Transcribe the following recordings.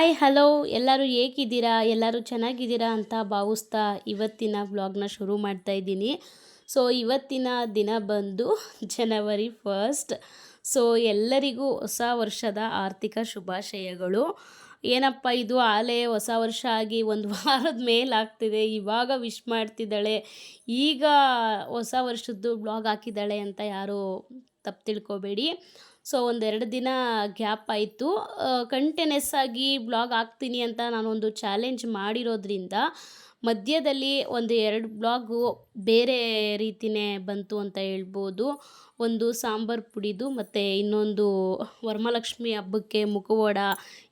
Hi hello ಎಲ್ಲರೂ ಹೇಗಿದ್ದೀರಾ ಎಲ್ಲರೂ ಚೆನ್ನಾಗಿದ್ದೀರಾ ಅಂತ ಭಾವಿಸ್ತಾ ಇವತ್ತಿನ ವ್ಲಾಗ್ನ ಶುರು ಮಾಡ್ತಾ ಇದ್ದೀನಿ. ಸೊ ಇವತ್ತಿನ ದಿನ ಬಂದು ಜನವರಿ 1. ಸೊ ಎಲ್ಲರಿಗೂ ಹೊಸ ವರ್ಷದ ಆರ್ಥಿಕ ಶುಭಾಶಯಗಳು. ಏನಪ್ಪ ಇದು ಆಲೇ ಹೊಸ ವರ್ಷ ಆಗಿ ಒಂದು ವಾರದ ಮೇಲಾಗ್ತಿದೆ, ಇವಾಗ ವಿಶ್ ಮಾಡ್ತಿದ್ದಾಳೆ, ಈಗ ಹೊಸ ವರ್ಷದ್ದು ಬ್ಲಾಗ್ ಹಾಕಿದ್ದಾಳೆ ಅಂತ ಯಾರು ತಪ್ಪು ತಿಳ್ಕೊಬೇಡಿ. ಸೊ ಒಂದೆರಡು ದಿನ ಗ್ಯಾಪ್ ಆಯಿತು. ಕಂಟಿನ್ಯೂಸ್ ಆಗಿ ಬ್ಲಾಗ್ ಹಾಕ್ತೀನಿ ಅಂತ ನಾನೊಂದು ಚಾಲೆಂಜ್ ಮಾಡಿರೋದ್ರಿಂದ ಮಧ್ಯದಲ್ಲಿ ಒಂದು 2 ಬ್ಲಾಗು ಬೇರೆ ರೀತಿಯೇ ಬಂತು ಅಂತ ಹೇಳ್ಬೋದು. ಒಂದು ಸಾಂಬಾರು ಪುಡಿದು ಮತ್ತು ಇನ್ನೊಂದು ವರಮಹಾಲಕ್ಷ್ಮಿ ಹಬ್ಬಕ್ಕೆ ಮುಖವಾಡ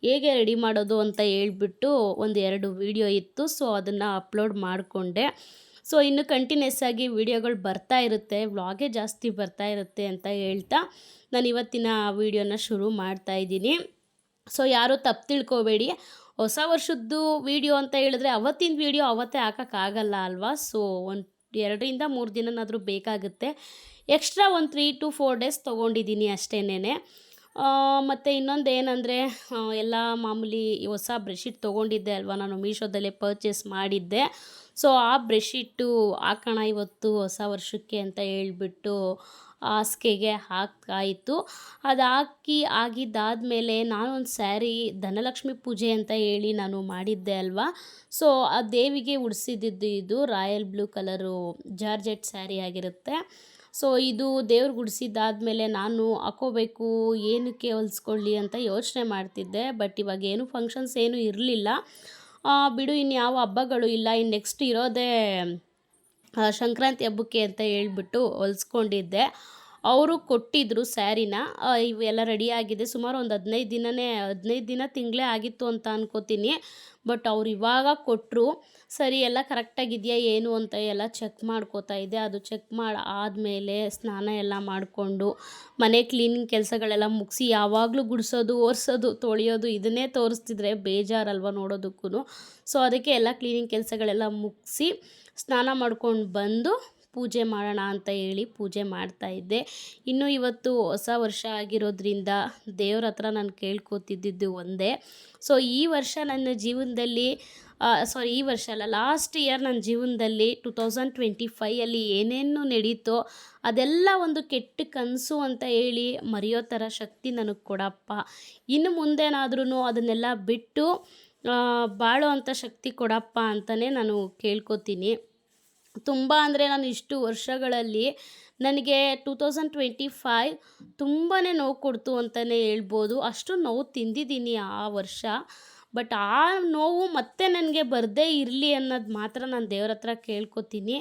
ಹೇಗೆ ರೆಡಿ ಮಾಡೋದು ಅಂತ ಹೇಳ್ಬಿಟ್ಟು ಒಂದು 2 ವೀಡಿಯೋ ಇತ್ತು. ಸೊ ಅದನ್ನು ಅಪ್ಲೋಡ್ ಮಾಡಿಕೊಂಡೆ. ಸೊ ಇನ್ನು ಕಂಟಿನ್ಯೂಸ್ ಆಗಿ ವೀಡಿಯೋಗಳು ಬರ್ತಾ ಇರುತ್ತೆ, ವ್ಲಾಗೇ ಜಾಸ್ತಿ ಬರ್ತಾ ಇರುತ್ತೆ ಅಂತ ಹೇಳ್ತಾ ನಾನು ಇವತ್ತಿನ ವೀಡಿಯೋನ ಶುರು ಮಾಡ್ತಾ ಇದ್ದೀನಿ. ಸೊ ಯಾರೂ ತಪ್ಪು ತಿಳ್ಕೊಬೇಡಿ, ಹೊಸ ವರ್ಷದ್ದು ವೀಡಿಯೋ ಅಂತ ಹೇಳಿದ್ರೆ ಅವತ್ತಿನ ವೀಡಿಯೋ ಅವತ್ತೇ ಹಾಕೋಕ್ಕಾಗಲ್ಲ ಅಲ್ವಾ. ಸೊ ಒಂದು 2ರಿಂದ 3 ದಿನನಾದರೂ ಬೇಕಾಗುತ್ತೆ. ಎಕ್ಸ್ಟ್ರಾ ಒಂದು 3 to 4 ಡೇಸ್ ತೊಗೊಂಡಿದ್ದೀನಿ ಅಷ್ಟೇನೆ. ಮತ್ತು ಇನ್ನೊಂದು ಏನಂದರೆ ಎಲ್ಲ ಮಾಮೂಲಿ ಹೊಸ ಬ್ರೆಡ್ಶೀಟ್ ತೊಗೊಂಡಿದ್ದೆ ಅಲ್ವಾ, ನಾನು ಮೀಶೋದಲ್ಲೇ ಪರ್ಚೇಸ್ ಮಾಡಿದ್ದೆ. ಸೊ ಆ ಬ್ರೆಡ್ಶೀಟು ಹಾಕೋಣ ಇವತ್ತು ಹೊಸ ವರ್ಷಕ್ಕೆ ಅಂತ ಹೇಳ್ಬಿಟ್ಟು ಹಾಸಿಗೆಗೆ ಹಾಕಾಯಿತು. ಅದು ಆಗಿದ್ದಾದಮೇಲೆ ನಾನೊಂದು ಸ್ಯಾರಿ ಧನಲಕ್ಷ್ಮಿ ಪೂಜೆ ಅಂತ ಹೇಳಿ ನಾನು ಮಾಡಿದ್ದೆ ಅಲ್ವಾ. ಸೊ ಆ ದೇವಿಗೆ ಉಡಿಸಿದ್ದು ಇದು royal blue colour georgette sari ಆಗಿರುತ್ತೆ. ಸೊ ಇದು ದೇವ್ರಿಗೆ ಉಡಿಸಿದ್ದಾದಮೇಲೆ ನಾನು ಹಾಕೋಬೇಕು, ಏನಕ್ಕೆ ಹೊಲಿಸ್ಕೊಳ್ಳಿ ಅಂತ ಯೋಚನೆ ಮಾಡ್ತಿದ್ದೆ. ಬಟ್ ಇವಾಗ ಏನು ಫಂಕ್ಷನ್ಸ್ ಏನೂ ಇರಲಿಲ್ಲ, ಬಿಡು ಇನ್ಯಾವ ಹಬ್ಬಗಳು ಇಲ್ಲ, ಇನ್ನು ನೆಕ್ಸ್ಟ್ ಇರೋದೇ ಸಂಕ್ರಾಂತಿ ಹಬ್ಬಕ್ಕೆ ಅಂತ ಹೇಳ್ಬಿಟ್ಟು ಹೊಲಿಸ್ಕೊಂಡಿದ್ದೆ. ಅವರು ಕೊಟ್ಟಿದ್ದರು ಸ್ಯಾರಿನ. ಇವೆಲ್ಲ ರೆಡಿಯಾಗಿದೆ, ಸುಮಾರು ಒಂದು 15 ದಿನ ತಿಂಗಳೇ ಆಗಿತ್ತು ಅಂತ ಅನ್ಕೋತೀನಿ. ಬಟ್ ಅವ್ರು ಇವಾಗ ಕೊಟ್ಟರು. ಸರಿ ಎಲ್ಲ ಕರೆಕ್ಟಾಗಿದೆಯಾ ಏನು ಅಂತ ಎಲ್ಲ ಚೆಕ್ ಮಾಡ್ಕೋತಾ ಇದ್ದೆ. ಅದು ಚೆಕ್ ಆದಮೇಲೆ ಸ್ನಾನ ಎಲ್ಲ ಮಾಡಿಕೊಂಡು ಮನೆ ಕ್ಲೀನಿಂಗ್ ಕೆಲಸಗಳೆಲ್ಲ ಮುಗಿಸಿ, ಯಾವಾಗಲೂ ಗುಡಿಸೋದು, ಒರೆಸೋದು, ತೊಳೆಯೋದು ಇದನ್ನೇ ತೋರಿಸ್ತಿದ್ರೆ ಬೇಜಾರಲ್ವ ನೋಡೋದಕ್ಕೂ. ಸೊ ಅದಕ್ಕೆ ಎಲ್ಲ ಕ್ಲೀನಿಂಗ್ ಕೆಲಸಗಳೆಲ್ಲ ಮುಗಿಸಿ ಸ್ನಾನ ಮಾಡ್ಕೊಂಡು ಬಂದು ಪೂಜೆ ಮಾಡೋಣ ಅಂತ ಹೇಳಿ ಪೂಜೆ ಮಾಡ್ತಾಯಿದ್ದೆ. ಇನ್ನು ಇವತ್ತು ಹೊಸ ವರ್ಷ ಆಗಿರೋದ್ರಿಂದ ದೇವ್ರ ಹತ್ರ ನಾನು ಕೇಳ್ಕೊತಿದ್ದಿದ್ದು ಒಂದೇ. ಸೊ ಈ ವರ್ಷ ನನ್ನ ಜೀವನದಲ್ಲಿ ಈ ವರ್ಷ ಅಲ್ಲ, ಲಾಸ್ಟ್ ಇಯರ್ ನನ್ನ ಜೀವನದಲ್ಲಿ 2025 ಏನೇನು ನಡೀತೋ ಅದೆಲ್ಲ ಒಂದು ಕೆಟ್ಟ ಕನಸು ಅಂತ ಹೇಳಿ ಮರೆಯೋ ಥರ ಶಕ್ತಿ ನನಗೆ ಕೊಡಪ್ಪ. ಇನ್ನು ಮುಂದೇನಾದ್ರೂ ಅದನ್ನೆಲ್ಲ ಬಿಟ್ಟು ಬಾಳೋ ಅಂಥ ಶಕ್ತಿ ಕೊಡಪ್ಪ ಅಂತಲೇ ನಾನು ಕೇಳ್ಕೊತೀನಿ. ತುಂಬ ಅಂದರೆ ನಾನು ಇಷ್ಟು ವರ್ಷಗಳಲ್ಲಿ ನನಗೆ 2025 ತುಂಬಾ ನೋವು ಕೊಡ್ತು ಅಂತಲೇ ಹೇಳ್ಬೋದು. ಅಷ್ಟು ನೋವು ತಿಂದಿದ್ದೀನಿ ಆ ವರ್ಷ. ಬಟ್ ಆ ನೋವು ಮತ್ತೆ ನನಗೆ ಬರದೇ ಇರಲಿ ಅನ್ನೋದು ಮಾತ್ರ ನಾನು ದೇವ್ರ ಹತ್ರ ಕೇಳ್ಕೊತೀನಿ.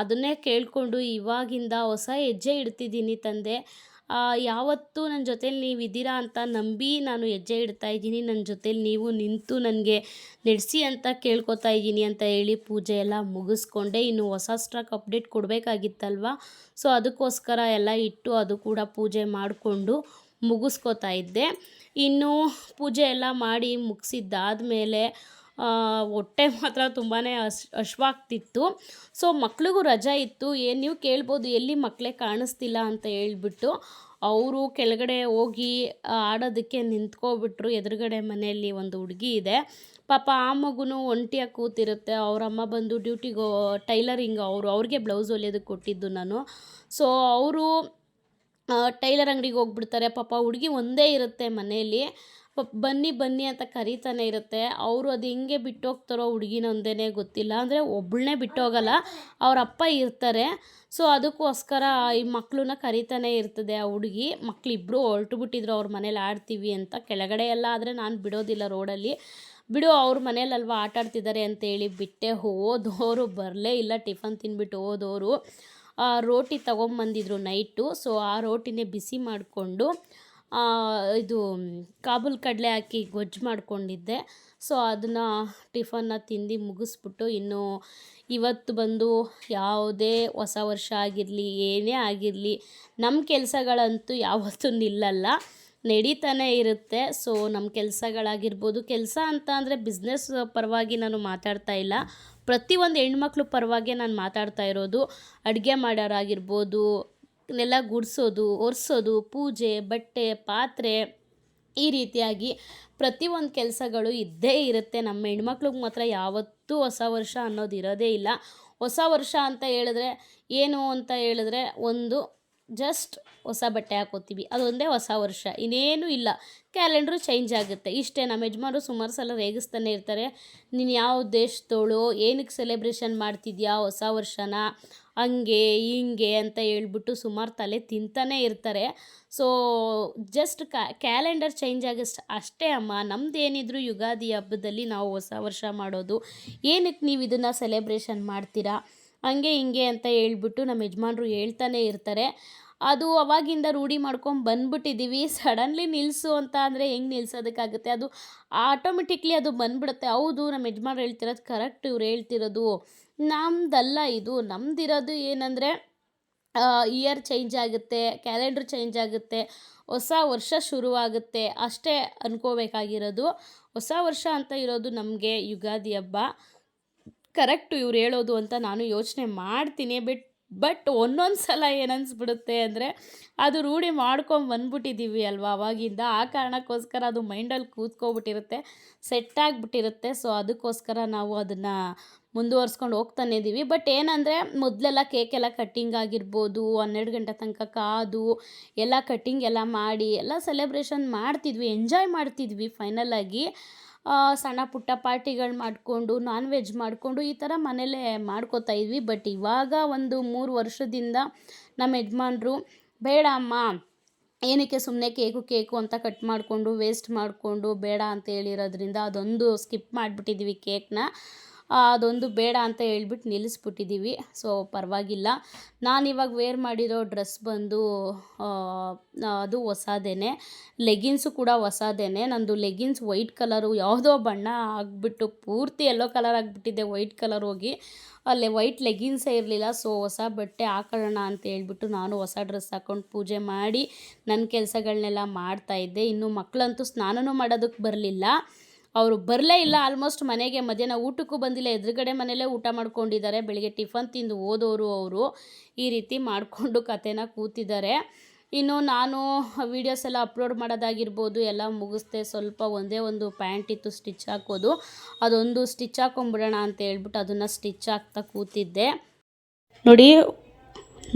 ಅದನ್ನೇ ಕೇಳಿಕೊಂಡು ಇವಾಗಿಂದ ಹೊಸ ಹೆಜ್ಜೆ ಇಡ್ತಿದ್ದೀನಿ ತಂದೆ. ಯಾವತ್ತೂ ನನ್ನ ಜೊತೇಲಿ ನೀವು ಇದ್ದೀರಾ ಅಂತ ನಂಬಿ ನಾನು ಹೆಜ್ಜೆ ಇಡ್ತಾ ಇದ್ದೀನಿ. ನನ್ನ ಜೊತೇಲಿ ನೀವು ನಿಂತು ನನಗೆ ನಡೆಸಿ ಅಂತ ಕೇಳ್ಕೊತಾ ಇದ್ದೀನಿ ಅಂತ ಹೇಳಿ ಪೂಜೆ ಎಲ್ಲ ಮುಗಿಸ್ಕೊಂಡೆ. ಇನ್ನು ಹೊಸ ಸ್ಟಾಕ್ ಅಪ್ಡೇಟ್ ಕೊಡಬೇಕಾಗಿತ್ತಲ್ವ, ಸೊ ಅದಕ್ಕೋಸ್ಕರ ಎಲ್ಲ ಇಟ್ಟು ಅದು ಕೂಡ ಪೂಜೆ ಮಾಡಿಕೊಂಡು ಮುಗಿಸ್ಕೋತಾ ಇದ್ದೆ. ಇನ್ನು ಪೂಜೆ ಎಲ್ಲ ಮಾಡಿ ಮುಗಿಸಿದ್ದಾದಮೇಲೆ ಹೊಟ್ಟೆ ಮಾತ್ರ ತುಂಬಾ ಹಶ್ವಾಗ್ತಿತ್ತು. ಸೊ ಮಕ್ಳಿಗೂ ರಜೆ ಇತ್ತು. ನೀವು ಕೇಳ್ಬೋದು ಎಲ್ಲಿ ಮಕ್ಕಳೇ ಕಾಣಿಸ್ತಿಲ್ಲ ಅಂತ ಹೇಳ್ಬಿಟ್ಟು. ಅವರು ಕೆಳಗಡೆ ಹೋಗಿ ಆಡೋದಕ್ಕೆ ನಿಂತ್ಕೊಬಿಟ್ರು. ಎದುರುಗಡೆ ಮನೆಯಲ್ಲಿ ಒಂದು ಹುಡುಗಿ ಇದೆ ಪಾಪ, ಆ ಮಗುನು ಒಂಟಿಯಾಗಿ ಕೂತಿರುತ್ತೆ. ಅವರಮ್ಮ ಬಂದು ಡ್ಯೂಟಿಗೆ ಟೈಲರಿಂಗ್, ಅವ್ರಿಗೆ ಬ್ಲೌಸ್ ಹೊಲಿಯೋದಕ್ಕೆ ಕೊಟ್ಟಿದ್ದು ನಾನು. ಸೊ ಅವರು ಟೈಲರ್ ಅಂಗಡಿಗೆ ಹೋಗ್ಬಿಡ್ತಾರೆ. ಪಾಪ ಹುಡುಗಿ ಒಂದೇ ಇರುತ್ತೆ ಮನೆಯಲ್ಲಿ. ಬನ್ನಿ ಬನ್ನಿ ಅಂತ ಕರೀತಾನೆ ಇರುತ್ತೆ. ಅವರು ಅದು ಹೆಂಗೆ ಬಿಟ್ಟೋಗ್ತಾರೋ ಹುಡುಗಿನ ಒಂದೇ ಗೊತ್ತಿಲ್ಲ. ಅಂದರೆ ಒಬ್ಬಳನ್ನೇ ಬಿಟ್ಟೋಗಲ್ಲ, ಅವ್ರ ಅಪ್ಪ ಇರ್ತಾರೆ. ಸೊ ಅದಕ್ಕೋಸ್ಕರ ಈ ಮಕ್ಕಳನ್ನ ಕರೀತಾನೆ ಇರ್ತದೆ ಆ ಹುಡುಗಿ. ಮಕ್ಕಳಿಬ್ಬರು ಹೊರಟುಬಿಟ್ಟಿದ್ರು ಅವ್ರ ಮನೇಲಿ ಆಡ್ತೀವಿ ಅಂತ. ಕೆಳಗಡೆ ಎಲ್ಲ ಆದರೆ ನಾನು ಬಿಡೋದಿಲ್ಲ ರೋಡಲ್ಲಿ. ಬಿಡು ಅವ್ರ ಮನೇಲಲ್ವ ಆಟಾಡ್ತಿದ್ದಾರೆ ಅಂತೇಳಿ ಬಿಟ್ಟೆ. ಹೋದವರು ಬರಲೇ ಇಲ್ಲ. ಟಿಫನ್ ತಿಂದ್ಬಿಟ್ಟು ಹೋದವರು ರೋಟಿ ತೊಗೊಂಬಂದಿದ್ರು ನೈಟು. ಸೊ ಆ ರೋಟಿನೇ ಬಿಸಿ ಮಾಡಿಕೊಂಡು ಇದು ಕಾಬೂಲ್ ಕಡಲೆ ಹಾಕಿ ಗೊಜ್ಜು ಮಾಡ್ಕೊಂಡಿದ್ದೆ. ಸೊ ಅದನ್ನು ಟಿಫನ್ನ ತಿಂದು ಮುಗಿಸ್ಬಿಟ್ಟು ಇನ್ನು ಇವತ್ತು ಬಂದು ಯಾವುದೇ ಹೊಸ ವರ್ಷ ಆಗಿರಲಿ ಏನೇ ಆಗಿರಲಿ ನಮ್ಮ ಕೆಲಸಗಳಂತೂ ಯಾವತ್ತೂ ನಿಲ್ಲಲ್ಲ, ನಡೀತಾನೆ ಇರುತ್ತೆ. ಸೊ ನಮ್ಮ ಕೆಲಸಗಳಾಗಿರ್ಬೋದು, ಕೆಲಸ ಅಂತ ಅಂದರೆ ಬಿಸ್ನೆಸ್ ಪರವಾಗಿ ನಾನು ಮಾತಾಡ್ತಾ ಇಲ್ಲ, ಪ್ರತಿಯೊಂದು ಹೆಣ್ಮಕ್ಳು ಪರವಾಗಿ ನಾನು ಮಾತಾಡ್ತಾ ಇರೋದು. ಅಡುಗೆ ಮಾಡೋರಾಗಿರ್ಬೋದು, ನೆಲ ಗುಡಿಸೋದು, ಒರೆಸೋದು, ಪೂಜೆ, ಬಟ್ಟೆ, ಪಾತ್ರೆ ಈ ರೀತಿಯಾಗಿ ಪ್ರತಿಯೊಂದು ಕೆಲಸಗಳು ಇದ್ದೇ ಇರುತ್ತೆ. ನಮ್ಮ ಹೆಣ್ಮಕ್ಳಿಗೆ ಮಾತ್ರ ಯಾವತ್ತೂ ಹೊಸ ವರ್ಷ ಅನ್ನೋದು ಇರೋದೇ ಇಲ್ಲ. ಹೊಸ ವರ್ಷ ಅಂತ ಹೇಳಿದ್ರೆ ಏನು ಅಂತ ಹೇಳಿದ್ರೆ ಒಂದು ಜಸ್ಟ್ ಹೊಸ ಬಟ್ಟೆ ಹಾಕೋತೀವಿ, ಅದೊಂದೇ ಹೊಸ ವರ್ಷ, ಇನ್ನೇನು ಇಲ್ಲ. ಕ್ಯಾಲೆಂಡ್ರು ಚೇಂಜ್ ಆಗುತ್ತೆ ಇಷ್ಟೇ. ನಮ್ಮ ಯಜಮಾನರು ಸುಮಾರು ಸಲ ರೇಗಿಸ್ತಾನೆ ಇರ್ತಾರೆ, ನೀನು ಯಾವ ದೇಶದವಳು, ಏನಕ್ಕೆ ಸೆಲೆಬ್ರೇಷನ್ ಮಾಡ್ತಿದ್ಯಾ ಹೊಸ ವರ್ಷನ, ಹಂಗೆ ಹಿಂಗೆ ಅಂತ ಹೇಳ್ಬಿಟ್ಟು ಸುಮಾರು ತಲೆ ತಿಂತಾನೆ ಇರ್ತಾರೆ. ಸೊ ಜಸ್ಟ್ ಕ್ಯಾಲೆಂಡರ್ ಚೇಂಜ್ ಆಗಷ್ಟು ಅಷ್ಟೇ ಅಮ್ಮ. ನಮ್ಮದೇನಿದ್ರು ಯುಗಾದಿ ಹಬ್ಬದಲ್ಲಿ ನಾವು ಹೊಸ ವರ್ಷ ಮಾಡೋದು, ಏನಕ್ಕೆ ನೀವು ಇದನ್ನು ಸೆಲೆಬ್ರೇಷನ್ ಮಾಡ್ತೀರಾ ಹಂಗೆ ಹಿಂಗೆ ಅಂತ ಹೇಳ್ಬಿಟ್ಟು ನಮ್ಮ ಯಜಮಾನ್ರು ಹೇಳ್ತಾನೆ ಇರ್ತಾರೆ. ಅದು ಅವಾಗಿಂದ ರೂಢಿ ಮಾಡ್ಕೊಂಡು ಬಂದ್ಬಿಟ್ಟಿದ್ದೀವಿ. ಸಡನ್ಲಿ ನಿಲ್ಲಿಸು ಅಂತ ಅಂದರೆ ಹೆಂಗೆ ನಿಲ್ಸೋದಕ್ಕಾಗುತ್ತೆ, ಅದು ಆಟೋಮೆಟಿಕ್ಲಿ ಅದು ಬಂದ್ಬಿಡುತ್ತೆ. ಹೌದು, ನಮ್ಮ ಯಜಮಾನ್ರು ಹೇಳ್ತಿರೋದು ಕರೆಕ್ಟ್, ಇವ್ರು ಹೇಳ್ತಿರೋದು ನಮ್ದಲ್ಲ. ಇದು ನಮ್ದಿರೋದು ಏನಂದರೆ ಇಯರ್ ಚೇಂಜ್ ಆಗುತ್ತೆ, ಕ್ಯಾಲೆಂಡ್ರ್ ಚೇಂಜ್ ಆಗುತ್ತೆ, ಹೊಸ ವರ್ಷ ಶುರುವಾಗುತ್ತೆ ಅಷ್ಟೇ ಅನ್ಕೋಬೇಕಾಗಿರೋದು. ಹೊಸ ವರ್ಷ ಅಂತ ಇರೋದು ನಮಗೆ ಯುಗಾದಿ ಹಬ್ಬ. ಕರೆಕ್ಟು ಇವ್ರು ಹೇಳೋದು ಅಂತ ನಾನು ಯೋಚನೆ ಮಾಡ್ತೀನಿ. ಬಟ್ ಒಂದೊಂದು ಸಲ ಏನನ್ಸ್ಬಿಡುತ್ತೆ ಅಂದರೆ ಅದು ರೂಢಿ ಬಂದ್ಬಿಟ್ಟಿದ್ದೀವಿ ಅಲ್ವಾ ಅವಾಗಿಂದ, ಆ ಕಾರಣಕ್ಕೋಸ್ಕರ ಅದು ಮೈಂಡಲ್ಲಿ ಕೂತ್ಕೊಬಿಟ್ಟಿರುತ್ತೆ, ಸೆಟ್ ಆಗಿಬಿಟ್ಟಿರುತ್ತೆ. ಸೊ ಅದಕ್ಕೋಸ್ಕರ ನಾವು ಅದನ್ನು ಮುಂದುವರ್ಸ್ಕೊಂಡು ಹೋಗ್ತಾನೆ ಇದ್ದೀವಿ. ಬಟ್ ಏನಂದರೆ ಮೊದಲೆಲ್ಲ ಕೇಕೆಲ್ಲ ಕಟ್ಟಿಂಗ್ ಆಗಿರ್ಬೋದು, 12 ಗಂಟೆ ತನಕ ಕಾದು ಎಲ್ಲ ಕಟ್ಟಿಂಗ್ ಎಲ್ಲ ಮಾಡಿ ಎಲ್ಲ ಸೆಲೆಬ್ರೇಷನ್ ಮಾಡ್ತಿದ್ವಿ, ಎಂಜಾಯ್ ಮಾಡ್ತಿದ್ವಿ. ಫೈನಲಾಗಿ ಸಣ್ಣ ಪುಟ್ಟ ಪಾರ್ಟಿಗಳು ಮಾಡಿಕೊಂಡು, ನಾನ್ ವೆಜ್ ಮಾಡಿಕೊಂಡು ಈ ಥರ ಮನೇಲೇ ಮಾಡ್ಕೋತಾ ಇದ್ವಿ. ಬಟ್ ಇವಾಗ ಒಂದು 3 ವರ್ಷದಿಂದ ನಮ್ಮ ಯಜಮಾನ್ರು ಬೇಡ ಅಮ್ಮ, ಏನಕ್ಕೆ ಸುಮ್ಮನೆ ಕೇಕು ಅಂತ ಕಟ್ ಮಾಡಿಕೊಂಡು ವೇಸ್ಟ್ ಮಾಡಿಕೊಂಡು ಬೇಡ ಅಂತ ಹೇಳಿರೋದ್ರಿಂದ ಅದೊಂದು ಸ್ಕಿಪ್ ಮಾಡಿಬಿಟ್ಟಿದ್ದೀವಿ ಕೇಕ್ನ. ಅದೊಂದು ಬೇಡ ಅಂತ ಹೇಳ್ಬಿಟ್ಟು ನಿಲ್ಲಿಸ್ಬಿಟ್ಟಿದ್ದೀವಿ. ಸೊ ಪರವಾಗಿಲ್ಲ. ನಾನಿವಾಗ ವೇರ್ ಮಾಡಿರೋ ಡ್ರೆಸ್ ಬಂದು ಅದು ಹೊಸದೇ, ಲೆಗಿನ್ಸು ಕೂಡ ಹೊಸದೇ. ನಂದು ಲೆಗಿನ್ಸ್ ವೈಟ್ ಕಲರು ಯಾವುದೋ ಬಣ್ಣ ಆಗಿಬಿಟ್ಟು ಪೂರ್ತಿ ಯೆಲ್ಲೋ ಕಲರ್ ಆಗಿಬಿಟ್ಟಿದೆ, ವೈಟ್ ಕಲರ್ ಹೋಗಿ ಅಲ್ಲೇ ವೈಟ್ ಲೆಗಿನ್ಸೇ ಇರಲಿಲ್ಲ. ಸೊ ಹೊಸ ಬಟ್ಟೆ ಹಾಕೊಳ್ಳೋಣ ಅಂತ ಹೇಳ್ಬಿಟ್ಟು ನಾನು ಹೊಸ ಡ್ರೆಸ್ ಹಾಕ್ಕೊಂಡು ಪೂಜೆ ಮಾಡಿ ನನ್ನ ಕೆಲಸಗಳನ್ನೆಲ್ಲ ಮಾಡ್ತಾಯಿದ್ದೆ. ಇನ್ನು ಮಕ್ಕಳಂತೂ ಸ್ನಾನನೂ ಮಾಡೋದಕ್ಕೆ ಬರಲಿಲ್ಲ, ಅವರು ಬರಲೇ ಇಲ್ಲ. ಆಲ್ಮೋಸ್ಟ್ ಮನೆಗೆ ಮಧ್ಯಾಹ್ನ ಊಟಕ್ಕೂ ಬಂದಿಲ್ಲ, ಎದುರುಗಡೆ ಮನೆಯಲ್ಲೇ ಊಟ ಮಾಡ್ಕೊಂಡಿದ್ದಾರೆ. ಬೆಳಿಗ್ಗೆ ಟಿಫನ್ ತಿಂದು ಹೋದವರು ಅವರು ಈ ರೀತಿ ಮಾಡಿಕೊಂಡು ಕತೆನ ಕೂತಿದ್ದಾರೆ. ಇನ್ನು ನಾನು ವೀಡಿಯೋಸ್ ಎಲ್ಲ ಅಪ್ಲೋಡ್ ಮಾಡೋದಾಗಿರ್ಬೋದು ಎಲ್ಲ ಮುಗಿಸ್ದೆ. ಸ್ವಲ್ಪ ಒಂದೇ ಒಂದು ಪ್ಯಾಂಟ್ ಇತ್ತು ಸ್ಟಿಚ್ ಹಾಕೋದು, ಅದೊಂದು ಸ್ಟಿಚ್ ಹಾಕೊಂಡ್ಬಿಡೋಣ ಅಂತ ಹೇಳ್ಬಿಟ್ಟು ಅದನ್ನು ಸ್ಟಿಚ್ ಹಾಕ್ತಾ ಕೂತಿದ್ದೆ.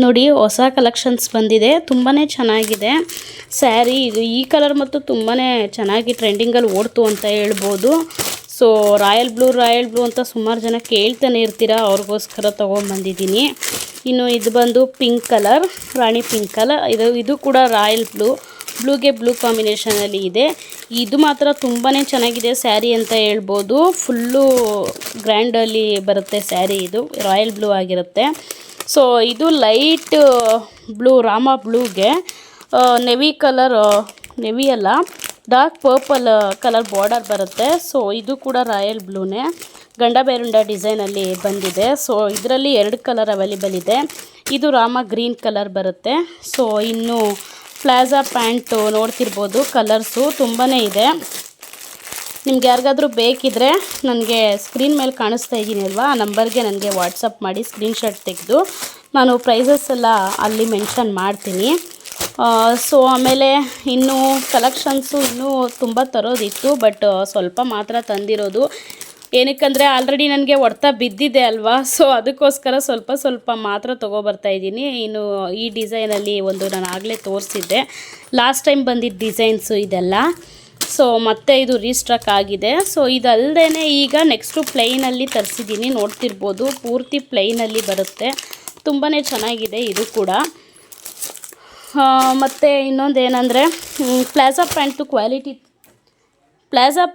ನೋಡಿ ಹೊಸ ಕಲೆಕ್ಷನ್ಸ್ ಬಂದಿದೆ, ತುಂಬಾ ಚೆನ್ನಾಗಿದೆ ಸ್ಯಾರಿ. ಇದು ಈ ಕಲರ್ ಮತ್ತು ತುಂಬಾ ಚೆನ್ನಾಗಿ ಟ್ರೆಂಡಿಂಗಲ್ಲಿ ಓಡ್ತು ಅಂತ ಹೇಳ್ಬೋದು. ಸೊ ರಾಯಲ್ ಬ್ಲೂ ಅಂತ ಸುಮಾರು ಜನ ಕೇಳ್ತಾನೆ ಇರ್ತೀರ, ಅವ್ರಿಗೋಸ್ಕರ ತೊಗೊಂಬಂದಿದ್ದೀನಿ. ಇನ್ನು ಇದು ಬಂದು ಪಿಂಕ್ ಕಲರ್, ರಾಣಿ ಪಿಂಕ್ ಕಲರ್. ಇದು ಕೂಡ ರಾಯಲ್ ಬ್ಲೂಗೆ ಬ್ಲೂ ಕಾಂಬಿನೇಷನಲ್ಲಿ ಇದೆ. ಇದು ಮಾತ್ರ ತುಂಬಾ ಚೆನ್ನಾಗಿದೆ ಸ್ಯಾರಿ ಅಂತ ಹೇಳ್ಬೋದು. ಫುಲ್ಲು ಗ್ರ್ಯಾಂಡಲ್ಲಿ ಬರುತ್ತೆ ಸ್ಯಾರಿ, ಇದು ರಾಯಲ್ ಬ್ಲೂ ಆಗಿರುತ್ತೆ. ಸೊ ಇದು ಲೈಟ್ ಬ್ಲೂ, ರಾಮ ಬ್ಲೂಗೆ ನೆವಿ ಕಲರ್, ನೆವಿ ಅಲ್ಲ ಡಾರ್ಕ್ ಪರ್ಪಲ್ ಕಲರ್ ಬಾರ್ಡರ್ ಬರುತ್ತೆ. ಸೊ ಇದು ಕೂಡ ರಾಯಲ್ ಬ್ಲೂನೇ, ಗಂಡ ಬೇರುಂಡ ಡಿಸೈನಲ್ಲಿ ಬಂದಿದೆ. ಸೊ ಇದರಲ್ಲಿ 2 ಕಲರ್ ಅವೈಲೇಬಲ್ ಇದೆ. ಇದು ರಾಮ ಗ್ರೀನ್ ಕಲರ್ ಬರುತ್ತೆ. ಸೊ ಇನ್ನು ಪ್ಲಾಜಾ ಪ್ಯಾಂಟು ನೋಡ್ತಿರ್ಬೋದು, ಕಲರ್ಸು ತುಂಬಾ ಇದೆ. ನಿಮ್ಗೆ ಯಾರಿಗಾದ್ರೂ ಬೇಕಿದ್ದರೆ ನನಗೆ ಸ್ಕ್ರೀನ್ ಮೇಲೆ ಕಾಣಿಸ್ತಾ ಇದ್ದೀನಿ ಅಲ್ವಾ, ಆ ನಂಬರ್ಗೆ ನನಗೆ ವಾಟ್ಸಪ್ ಮಾಡಿ ಸ್ಕ್ರೀನ್ಶಾಟ್ ತೆಗೆದು ನಾನು ಪ್ರೈಸಸ್ ಎಲ್ಲ ಅಲ್ಲಿ ಮೆನ್ಷನ್ ಮಾಡ್ತೀನಿ. ಸೊ ಆಮೇಲೆ ಇನ್ನೂ ಕಲೆಕ್ಷನ್ಸು ಇನ್ನೂ ತುಂಬ ತರೋದಿತ್ತು, ಬಟ್ ಸ್ವಲ್ಪ ಮಾತ್ರ ತಂದಿರೋದು. ಏನಕ್ಕಂದರೆ ಆಲ್ರೆಡಿ ನನಗೆ ಹೊಡ್ತಾ ಬಿದ್ದಿದೆ ಅಲ್ವಾ, ಸೊ ಅದಕ್ಕೋಸ್ಕರ ಸ್ವಲ್ಪ ಮಾತ್ರ ತೊಗೊಬರ್ತಾಯಿದ್ದೀನಿ. ಇನ್ನು ಈ ಡಿಸೈನಲ್ಲಿ ಒಂದು ನಾನು ಆಗಲೇ ತೋರಿಸಿದ್ದೆ, ಲಾಸ್ಟ್ ಟೈಮ್ ಬಂದಿದ್ದ ಡಿಸೈನ್ಸು ಇದೆಲ್ಲ. ಸೊ ಮತ್ತೆ ಇದು ರೀಸ್ಟಾಕ್ ಆಗಿದೆ. ಸೊ ಇದಲ್ಲದೆ ಈಗ ನೆಕ್ಸ್ಟು ಪ್ಲೈನಲ್ಲಿ ತರಿಸಿದ್ದೀನಿ, ನೋಡ್ತಿರ್ಬೋದು ಪೂರ್ತಿ ಪ್ಲೈನಲ್ಲಿ ಬರುತ್ತೆ, ತುಂಬಾ ಚೆನ್ನಾಗಿದೆ ಇದು ಕೂಡ. ಮತ್ತು ಇನ್ನೊಂದು ಏನಂದರೆ ಪ್ಲಾಜಾ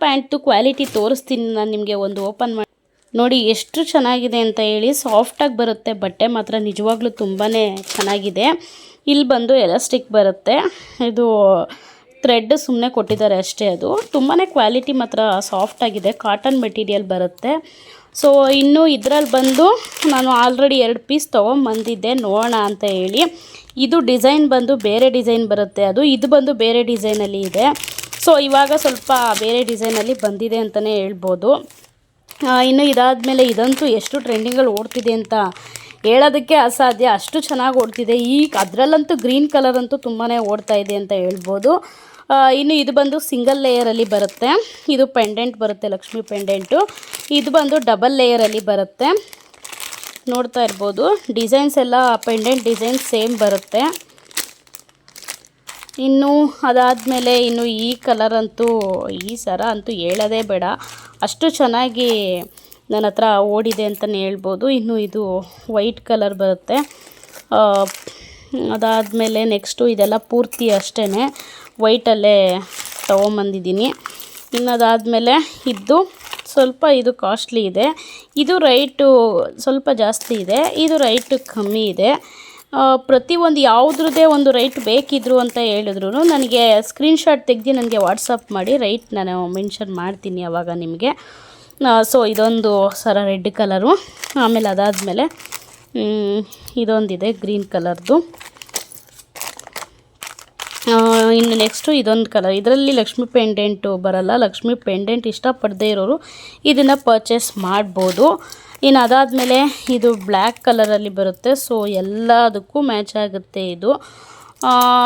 ಪ್ಯಾಂಟು ಕ್ವಾಲಿಟಿ ತೋರಿಸ್ತೀನಿ ನಾನು ನಿಮಗೆ, ಒಂದು ಓಪನ್ ಮಾಡಿ ನೋಡಿ ಎಷ್ಟು ಚೆನ್ನಾಗಿದೆ ಅಂತ ಹೇಳಿ. ಸಾಫ್ಟಾಗಿ ಬರುತ್ತೆ ಬಟ್ಟೆ ಮಾತ್ರ, ನಿಜವಾಗ್ಲೂ ತುಂಬಾ ಚೆನ್ನಾಗಿದೆ. ಇಲ್ಲಿ ಬಂದು ಎಲಾಸ್ಟಿಕ್ ಬರುತ್ತೆ, ಇದು ಥ್ರೆಡ್ ಸುಮ್ಮನೆ ಕೊಟ್ಟಿದ್ದಾರೆ ಅಷ್ಟೇ. ಅದು ತುಂಬಾ ಕ್ವಾಲಿಟಿ ಮಾತ್ರ ಸಾಫ್ಟಾಗಿದೆ, ಕಾಟನ್ ಮೆಟೀರಿಯಲ್ ಬರುತ್ತೆ. ಸೊ ಇನ್ನು ಇದರಲ್ಲಿ ಬಂದು ನಾನು ಆಲ್ರೆಡಿ 2 ಪೀಸ್ ತೊಗೊಂಬಂದಿದ್ದೆ, ನೋಡೋಣ ಅಂತ ಹೇಳಿ. ಇದು ಡಿಸೈನ್ ಬಂದು ಬೇರೆ ಡಿಸೈನ್ ಬರುತ್ತೆ, ಇದು ಬಂದು ಬೇರೆ ಡಿಸೈನಲ್ಲಿ ಇದೆ. ಸೊ ಇವಾಗ ಸ್ವಲ್ಪ ಬೇರೆ ಡಿಸೈನಲ್ಲಿ ಬಂದಿದೆ ಅಂತಲೇ ಹೇಳ್ಬೋದು. ಇನ್ನು ಇದಾದಮೇಲೆ ಇದಂತೂ ಎಷ್ಟು ಟ್ರೆಂಡಿಂಗಲ್ಲಿ ಓಡ್ತಿದೆ ಅಂತ ಹೇಳೋದಕ್ಕೆ ಅಸಾಧ್ಯ, ಅಷ್ಟು ಚೆನ್ನಾಗಿ ಓಡ್ತಿದೆ. ಅದರಲ್ಲಂತೂ ಗ್ರೀನ್ ಕಲರ್ ಅಂತೂ ತುಂಬಾ ಓಡ್ತಾ ಇದೆ ಅಂತ ಹೇಳ್ಬೋದು. ಇನ್ನು ಇದು ಬಂದು ಸಿಂಗಲ್ ಲೇಯರಲ್ಲಿ ಬರುತ್ತೆ. ಇದು ಪೆಂಡೆಂಟ್ ಬರುತ್ತೆ, ಲಕ್ಷ್ಮಿ ಪೆಂಡೆಂಟು. ಇದು ಬಂದು ಡಬಲ್ ಲೇಯರಲ್ಲಿ ಬರುತ್ತೆ. ನೋಡ್ತಾ ಇರ್ಬೋದು, ಡಿಸೈನ್ಸ್ ಎಲ್ಲ ಪೆಂಡೆಂಟ್ ಡಿಸೈನ್ಸ್ ಸೇಮ್ ಬರುತ್ತೆ. ಇನ್ನು ಅದಾದಮೇಲೆ ಇನ್ನು ಈ ಕಲರ್ ಅಂತೂ, ಈ ಸರ ಅಂತೂ ಹೇಳೋದೇ ಬೇಡ, ಅಷ್ಟು ಚೆನ್ನಾಗಿ ನನ್ನ ಹತ್ರ ಓಡಿದೆ ಅಂತಲೇ ಹೇಳ್ಬೋದು. ಇನ್ನು ಇದು ವೈಟ್ ಕಲರ್ ಬರುತ್ತೆ. ಅದಾದಮೇಲೆ ನೆಕ್ಸ್ಟು ಇದೆಲ್ಲ ಪೂರ್ತಿ ಅಷ್ಟೇ ವೈಟಲ್ಲೇ ತೊಗೊಂಬಂದಿದ್ದೀನಿ. ಇನ್ನು ಅದಾದಮೇಲೆ ಇದು ಸ್ವಲ್ಪ ಇದು ಕಾಸ್ಟ್ಲಿ ಇದೆ. ಇದು ರೈಟು ಸ್ವಲ್ಪ ಜಾಸ್ತಿ ಇದೆ, ಇದು ರೈಟ್ ಕಮ್ಮಿ ಇದೆ. ಪ್ರತಿಯೊಂದು ಯಾವುದ್ರದ್ದೇ ಒಂದು ರೈಟ್ ಬೇಕಿದ್ರು ಅಂತ ಹೇಳಿದ್ರು ನನಗೆ ಸ್ಕ್ರೀನ್ಶಾಟ್ ತೆಗೆದು ನನಗೆ ವಾಟ್ಸಪ್ ಮಾಡಿ, ರೈಟ್ ನಾನು ಮೆನ್ಷನ್ ಮಾಡ್ತೀನಿ ಆವಾಗ ನಿಮಗೆ. ಸೊ ಇದೊಂದು ಸರ ರೆಡ್ ಕಲರು. ಆಮೇಲೆ ಅದಾದಮೇಲೆ ಇದೊಂದಿದೆ ಗ್ರೀನ್ ಕಲರ್ದು. ಇನ್ನು ನೆಕ್ಸ್ಟು ಇದೊಂದು ಕಲರ್. ಇದರಲ್ಲಿ ಲಕ್ಷ್ಮಿ ಪೆಂಡೆಂಟು ಬರಲ್ಲ. ಲಕ್ಷ್ಮಿ ಪೆಂಡೆಂಟ್ ಇಷ್ಟಪಡದೇ ಇರೋರು ಇದನ್ನು ಪರ್ಚೇಸ್ ಮಾಡ್ಬೋದು. ಇನ್ನು ಅದಾದಮೇಲೆ ಇದು ಬ್ಲ್ಯಾಕ್ ಕಲರಲ್ಲಿ ಬರುತ್ತೆ. ಸೊ ಎಲ್ಲದಕ್ಕೂ ಮ್ಯಾಚ್ ಆಗುತ್ತೆ ಇದು.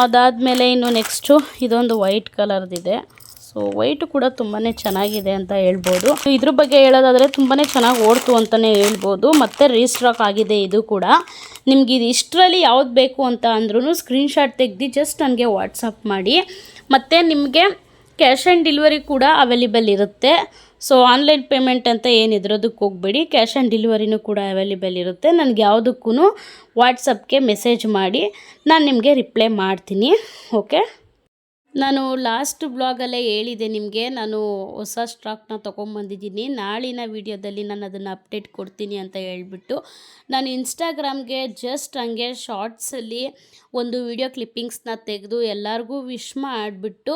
ಅದಾದಮೇಲೆ ಇನ್ನು ನೆಕ್ಸ್ಟು ಇದೊಂದು ವೈಟ್ ಕಲರ್ದಿದೆ. ಸೊ ವೈಟು ಕೂಡ ತುಂಬಾ ಚೆನ್ನಾಗಿದೆ ಅಂತ ಹೇಳ್ಬೋದು. ಇದ್ರ ಬಗ್ಗೆ ಹೇಳೋದಾದರೆ ತುಂಬಾ ಚೆನ್ನಾಗಿ ಓಡ್ತು ಅಂತಲೇ ಹೇಳ್ಬೋದು. ಮತ್ತು ರೀಸ್ಟಾಕ್ ಆಗಿದೆ ಇದು ಕೂಡ. ನಿಮ್ಗೆ ಇದು ಇಷ್ಟರಲ್ಲಿ ಯಾವ್ದು ಬೇಕು ಅಂತ ಅಂದ್ರೂ ಸ್ಕ್ರೀನ್ಶಾಟ್ ತೆಗೆದು ಜಸ್ಟ್ ನನಗೆ ವಾಟ್ಸಪ್ ಮಾಡಿ. ಮತ್ತು ನಿಮಗೆ ಕ್ಯಾಶ್ ಆನ್ ಡೆಲಿವರಿ ಕೂಡ ಅವೈಲೇಬಲ್ ಇರುತ್ತೆ. ಸೊ ಆನ್ಲೈನ್ ಪೇಮೆಂಟ್ ಅಂತ ಏನಿದ್ರೋದಕ್ಕೆ ಹೋಗಬೇಡಿ, ಕ್ಯಾಶ್ ಆನ್ ಡೆಲಿವರಿನೂ ಕೂಡ ಅವೈಲೇಬಲ್ ಇರುತ್ತೆ. ನನಗೆ ಯಾವುದಕ್ಕೂ ವಾಟ್ಸಪ್ಗೆ ಮೆಸೇಜ್ ಮಾಡಿ, ನಾನು ನಿಮಗೆ ರಿಪ್ಲೈ ಮಾಡ್ತೀನಿ. ಓಕೆ, ನಾನು ಲಾಸ್ಟ್ ಬ್ಲಾಗಲ್ಲೇ ಹೇಳಿದೆ ನಿಮಗೆ, ನಾನು ಹೊಸ ಸ್ಟಾಕ್ನ ತೊಗೊಂಬಂದಿದ್ದೀನಿ. ನಾಳಿನ ವೀಡಿಯೋದಲ್ಲಿ ನಾನು ಅದನ್ನು ಅಪ್ಡೇಟ್ ಕೊಡ್ತೀನಿ ಅಂತ ಹೇಳ್ಬಿಟ್ಟು ನಾನು ಇನ್ಸ್ಟಾಗ್ರಾಮ್ಗೆ ಜಸ್ಟ್ ಹಂಗೆ ಶಾರ್ಟ್ಸಲ್ಲಿ ಒಂದು ವಿಡಿಯೋ ಕ್ಲಿಪ್ಪಿಂಗ್ಸ್ನ ತೆಗೆದು ಎಲ್ಲರಿಗೂ ವಿಶ್ ಮಾಡಿಬಿಟ್ಟು